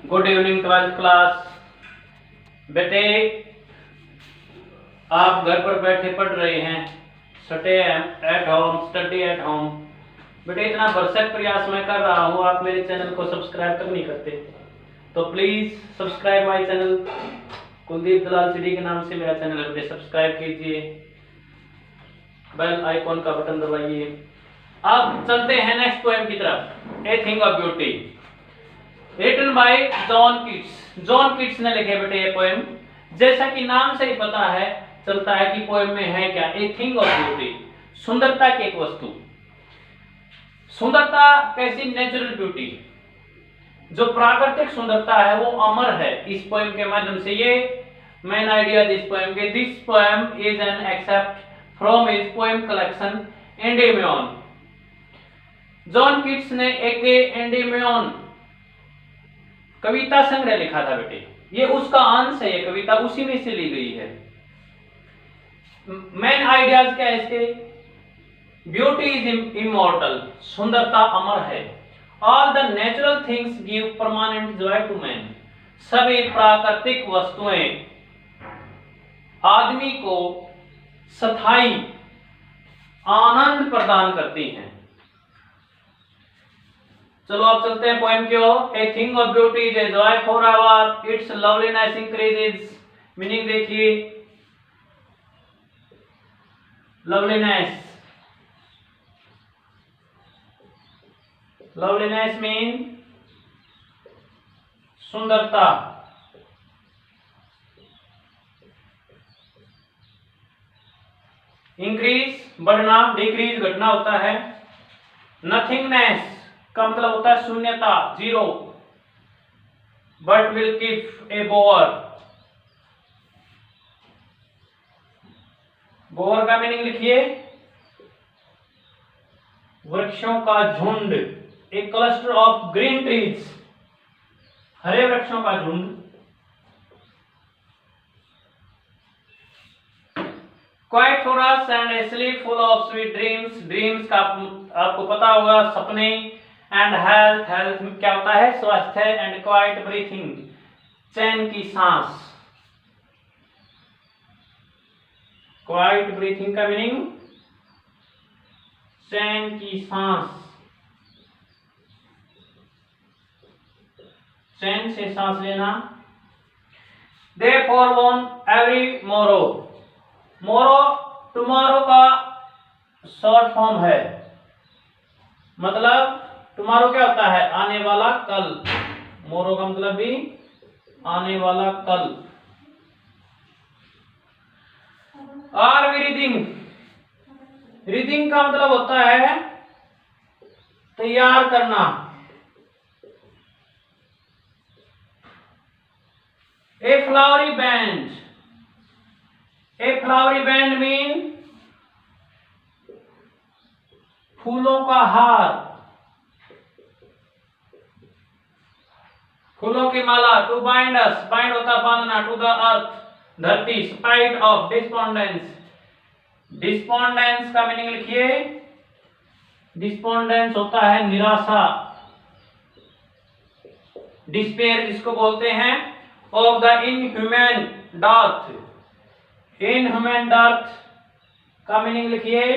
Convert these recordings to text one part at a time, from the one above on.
Good evening 12th class. बेटे आप घर पर बैठे पढ़ रहे हैं, stay at home, study at home. बेटे इतना भरसक प्रयास मैं कर रहा हूँ, आप मेरे चैनल को सब्सक्राइब तक नहीं करते, तो please subscribe my channel. Kuldeep Dalal चिड़ी के नाम से मेरा चैनल है बेटे, सब्सक्राइब कीजिए, बेल आइकॉन का बटन दबाइए। अब चलते हैं नेक्स्ट पोएम की तरफ, a thing of beauty, written by John Keats. John Keats ने लिखे बेटे ये पोएम। जैसा कि नाम से ही पता है चलता है कि पोएम में है क्या, ए थिंग ऑफ ब्यूटी, सुंदरता की एक वस्तु। सुंदरता कैसी? नेचुरल ब्यूटी, जो प्राकृतिक सुंदरता है वो अमर है। इस पोएम के माध्यम से ये मेन आइडिया इस पोएम के। This poem is an excerpt from his poem collection Endymion. John Keats ने एक एंडेमियन कविता संग्रह लिखा था बेटे, ये उसका अंश है, ये कविता उसी में से ली गई है। मेन आइडियाज क्या है इसके? ब्यूटी इज इमॉर्टल, सुंदरता अमर है। All the natural things give permanent joy to man, सभी प्राकृतिक वस्तुएं आदमी को स्थायी आनंद प्रदान करती हैं। चलो अब चलते हैं पोएम की ओर। A thing of beauty is a joy for ever, its loveliness increases. Meaning देखिए, लवलीनेस, लवलीनेस मीन सुंदरता। इंक्रीज बढ़ना, डिक्रीज घटना होता है। नथिंगनेस का मतलब होता है शून्यता, zero. But will keep a bower, bower का मीनिंग लिखिए वृक्षों का झुंड, a cluster of green trees, हरे वृक्षों का झुंड। Quiet for us and a sleep full of sweet dreams. Dreams का आपको पता होगा सपने। एंड हेल्थ, हेल्थ क्या होता है? स्वास्थ्य। एंड क्वाइट ब्रीथिंग, चैन की सांस। क्वाइट ब्रीथिंग का मीनिंग चैन की सांस, चैन से सांस लेना। Therefore on every morrow, मोरो टुमारो का शॉर्ट फॉर्म है, मतलब टुमारो क्या होता है? आने वाला कल। मोरो का मतलब भी आने वाला कल। आर वी रीडिंग, रीडिंग का मतलब होता है तैयार करना। A flowery band, a flowery band mean फूलों का हार, फूलों की माला। टू बाइंड अस, बाइंड होता बांधना, टू द अर्थ, धरती। स्पाइट ऑफ डिस्पोंडेंस, डिस्पोंडेंस का मीनिंग लिखिए, डिस्पोंडेंस होता है निराशा, डिस्पेयर जिसको बोलते हैं। Of the inhuman dearth, inhuman dearth का मीनिंग लिखिए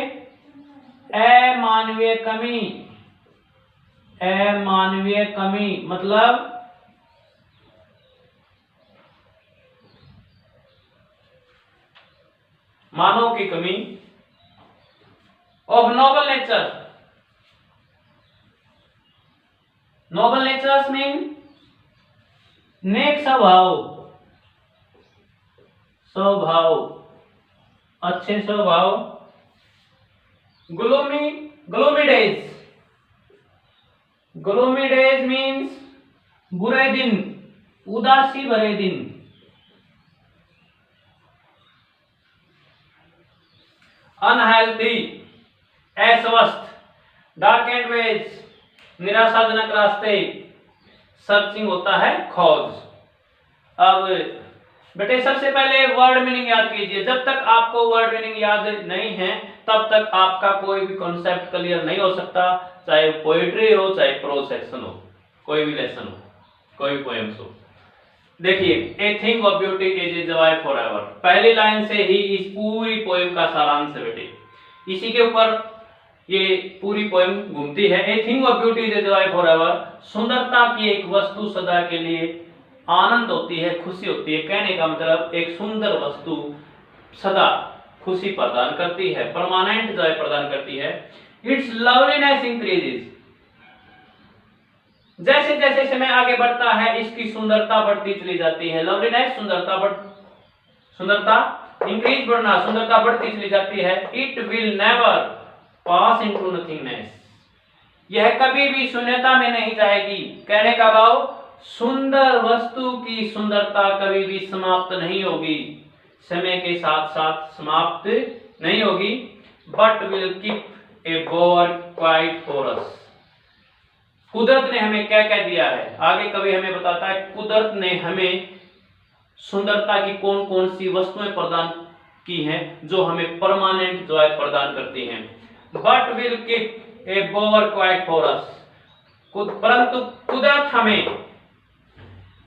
अमानवीय कमी, अमानवीय कमी मतलब मानव की कमी। Of noble nature, noble natures mean नेक स्वभाव, स्वभाव, अच्छे स्वभाव। Gloomy, gloomy days, gloomy days means बुरे दिन, उदासी भरे दिन। अनहेल्थी, अस्वस्थ। डार्क एंड वेज, निराशाजनक रास्ते। सर्चिंग होता है खोज। अब बेटे सबसे पहले वर्ड मीनिंग याद कीजिए। जब तक आपको वर्ड मीनिंग याद नहीं है तब तक आपका कोई भी कॉन्सेप्ट क्लियर नहीं हो सकता, चाहे पोएट्री हो चाहे प्रोज सेक्शन हो, कोई भी लेसन हो। कोई पोएम्स हो। देखिए, ए thing of beauty is a Joy forever, पहली लाइन से ही इस पूरी पोएम का सारांश है बेटे, इसी के ऊपर ये पूरी पोएम घूमती है। ए thing of beauty is a Joy forever, सुंदरता की एक वस्तु सदा के लिए आनंद होती है, खुशी होती है। कहने का मतलब एक सुंदर वस्तु सदा खुशी प्रदान करती है, परमानेंट जॉय प्रदान करती है। इट्स लवलीनेस इंक्रीजेस, जैसे जैसे समय आगे बढ़ता है इसकी सुंदरता बढ़ती चली जाती है। लवलीनेस सुंदरता इंक्रीज बढ़ना, सुंदरता बढ़ती चली जाती है। It will never pass into nothingness, यह कभी भी शून्यता में नहीं जाएगी। कहने का भाव, सुंदर वस्तु की सुंदरता कभी भी समाप्त नहीं होगी, समय के साथ साथ समाप्त नहीं होगी। But will keep A bore quite for अस, कुदरत ने हमें क्या क्या दिया है, आगे कवि हमें बताता है कुदरत ने हमें सुंदरता की कौन कौन सी वस्तुएं प्रदान की हैं जो हमें परमानेंट जॉय प्रदान करती हैं। But will keep A bore quite for अस, परंतु कुदरत हमें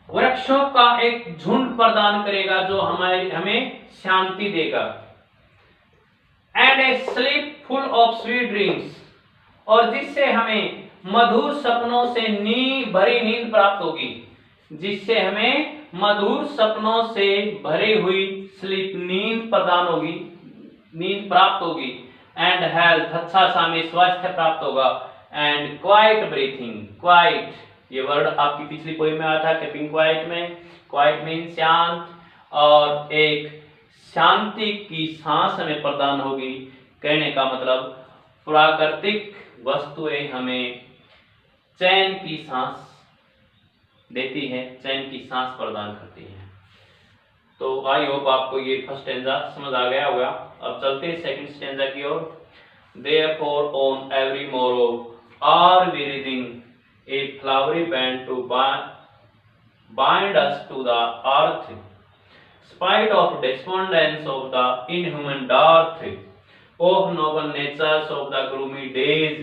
वृक्षों का एक झुंड प्रदान करेगा जो हमें शांति देगा। And a sleep full of sweet dreams, और जिससे हमें मधुर सपनों से भरी नींद प्राप्त होगी, जिससे हमें मधुर सपनों से भरी हुई स्लीप नींद प्रदान होगी, नींद प्राप्त होगी। एंड हेल्थ, अच्छा सा हमें स्वास्थ्य प्राप्त होगा। एंड क्वाइट ब्रीथिंग, क्वाइट ये वर्ड आपकी पिछली पोएम में आया था कीपिंग क्वाइट में। क्वाइट मीन शांत, और एक शांति की सांस हमें प्रदान होगी। कहने का मतलब प्राकृतिक वस्तुएं हमें चैन की सांस देती है, चैन की सांस प्रदान करती है। तो आई होप आपको ये फर्स्ट स्टैंजा समझ आ गया होगा। अब चलते हैं सेकंड स्टैंजा की ओर। Therefore on every morrow are we reading a flowery band to bind us to the earth, spite of despondence of the inhuman dearth, of noble natures of the gloomy days,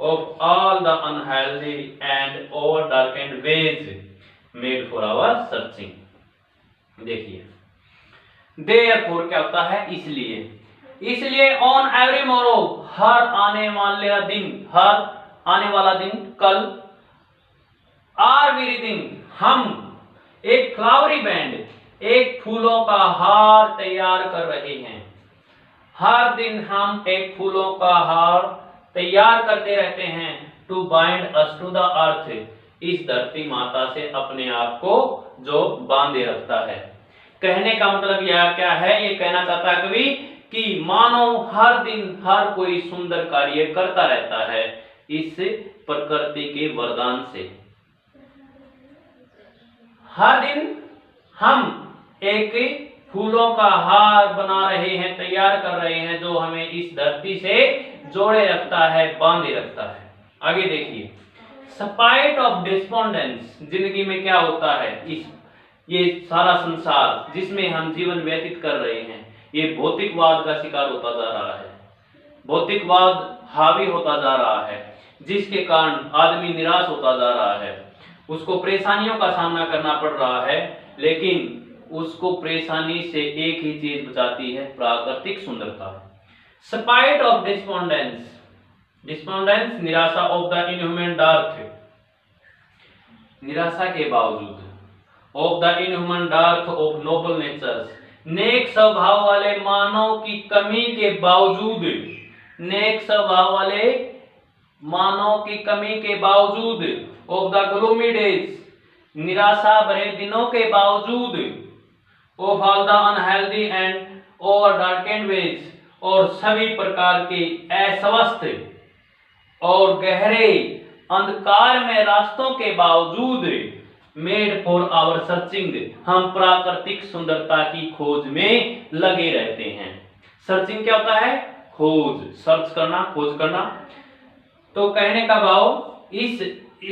of all the unhealthy and over darkened ways made for our searching। देखिए, therefore क्या होता है, इसलिए, इसलिए on every मोरो, हर आने वाला दिन, हर आने वाला दिन, कल, आर वी रीडिंग, हम एक फ्लावरी बैंड, एक फूलों का हार तैयार कर रहे हैं। हर दिन हम एक फूलों का हार तैयार करते रहते हैं। To bind us to the earth, इस धरती माता से अपने आप को जो बांधे रखता है। कहने का मतलब यह क्या है, ये कहना चाहता है कवि कि मानव हर दिन हर कोई सुंदर कार्य करता रहता है इस प्रकृति के वरदान से। हर दिन हम एक फूलों का हार बना रहे हैं, तैयार कर रहे हैं, जो हमें इस धरती से जोड़े रखता है, बांधे रखता है। आगे देखिए, स्पाइट ऑफ डिस्पोंडेंस, जिंदगी में क्या होता है, ये सारा संसार जिसमें हम जीवन व्यतीत कर रहे हैं, ये भौतिकवाद का शिकार होता जा रहा है। भौतिकवाद हावी होता जा रहा है, जिसके कारण आदमी निराश होता जा रहा है, उसको परेशानियों का सामना करना पड़ रहा है। लेकिन उसको परेशानी से एक ही चीज बचाती है, प्राकृतिक सुंदरता। स्पाइट ऑफ डिस्पोंडेंस, डिस्पोंडेंस निराशा, ऑफ द इनह्यूमन डार्थ, निराशा के बावजूद, of the inhuman dearth of noble natures, नेक स्वभाव वाले मानव की कमी के बावजूद, नेक स्वभाव वाले मानव की कमी के बावजूद, ऑफ द ग्लूमी डेज, निराशा भरे दिनों के बावजूद, of all the unhealthy and over darkened ways, और सभी प्रकार के अस्वस्थ और गहरे अंधकार में रास्तों के बावजूद, मेड फॉर आवर सर्चिंग, हम प्राकृतिक सुंदरता की खोज में लगे रहते हैं। सर्चिंग क्या होता है, खोज, सर्च करना, खोज करना। तो कहने का भाव, इस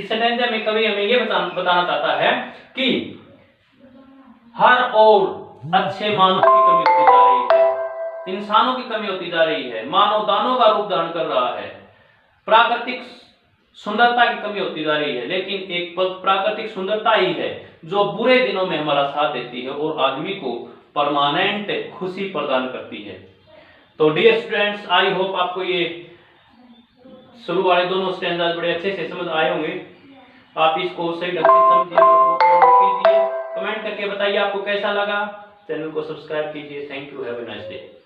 स्टैंजा में कवि हमें ये बताना चाहता है कि हर ओर अच्छे मानव की कमी होती जा रही है, इंसानों की कमी होती जा रही है, मानव दानों का रूप धारण कर रहा है, प्राकृतिक सुंदरता की कमी होती जा रही है, लेकिन एक प्राकृतिक सुंदरता ही है जो बुरे दिनों में हमारा साथ देती है और आदमी को परमानेंट खुशी प्रदान करती है। तो डियर स्टूडेंट्स, आई होप आपको ये शुरू वाले दोनों स्टैंजास बड़े अच्छे से समझ आए होंगे। आप इसको सही ढंग से समझिए, कीजिए, कमेंट करके बताइए आपको कैसा लगा। चैनल को सब्सक्राइब कीजिए। Thank you, have a nice day.